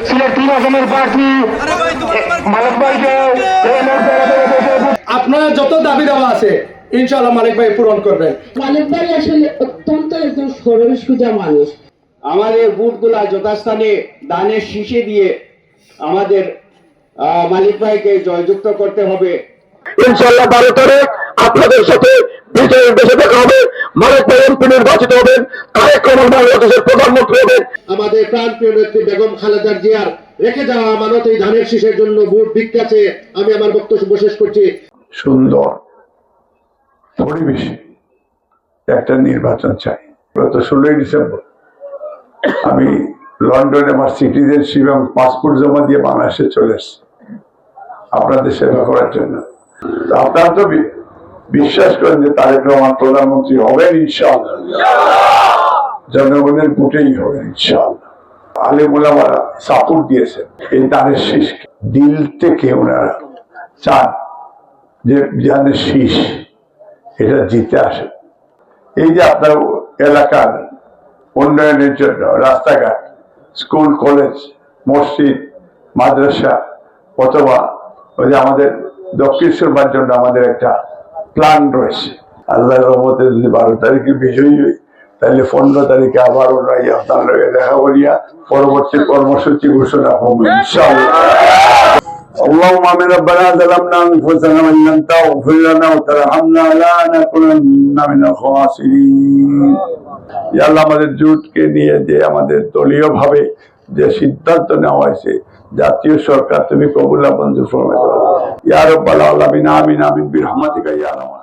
সিলেট 3 আসনের প্রার্থী মালিক ভাইকে আপনার যত দাবি দেওয়া আছে ইনশাআল্লাহ মালিক ভাই পূরণ করবেন। মালিক ভাই আসলে অত্যন্ত একজন সরল সোজা মানুষ। আমাদের ভোটগুলা যথাস্থানে দানের শীষে দিয়ে আমাদের মালিক ভাইকে জয়যুক্ত করতে হবে। ইনশাআল্লাহ 12 তারিখ আপনাদের সাথে বিজয়ের দেশে দেখা হবে। মালিক ভাই এমপি নির্বাচিত হবেন, তারেক রহমান বাংলাদেশের প্রধানমন্ত্রী হবেন। আমাদের প্রাণপ্রিয় নেত্রী বেগম খালেদা জিয়ার রেখে যাওয়া আমানত এই ধানের শীষের জন্য ভোট ভিক্ষা চেয়ে আমি আমার বক্তব্য শেষ করছি। সুন্দর পরিবেশে একটা নির্বাচন চাই। গত 16 ডিসেম্বর আমি লন্ডনে আমার সিটিজেনশিপ এবং পাসপোর্ট জমা দিয়ে বাংলাদেশে চলে এসেছি আপনাদের সেবা করার জন্য। আপনারা তো বিশ্বাস করেন যে তারেক রহমান প্রধানমন্ত্রী হবেন ইনশাআল্লাহ, জনগণের ভোটেই হবেন ইনশাআল্লাহ। আলেম ওলামারা সাপোর্ট দিয়েছেন এই ধানের শীষ, দিল থেকে ওনারা চান যে ধানের শীষ এটা জিতে আসে। এই যে আপনার এলাকার উন্নয়নের জন্য রাস্তাঘাট, স্কুল, কলেজ, মসজিদ, মাদ্রাসা অথবা ওই যে আমাদের দক্ষিণেশ্বরবার জন্য আমাদের একটা প্ল্যান রয়েছে। আল্লাহর রহমতে যদি 12 তারিখে বিজয়ী হই তাহলে 15 তারিখে আবার ওরাই আপনার লগে দেখা করিয়া পরবর্তী কর্মসূচি ঘোষণা হবে ইনশাআল্লাহ। اللهم آمين ربنا ظلمنا أنفسنا وإن لم تغفر لنا وترحمنا لنكونن من الخاسرين। ইয়া আল্লাহ, আমাদের জোটকে নিয়ে যে আমাদের দলীয় ভাবে যে সিদ্ধান্ত নেওয়া হয়েছে, জাতীয় সরকার তুমি কবুল মঞ্জুর ফরমাতে পারো ইয়া রাব্বাল আলামিন। আমিন আমিন বিরহমাতিকা ইয়া আরহামার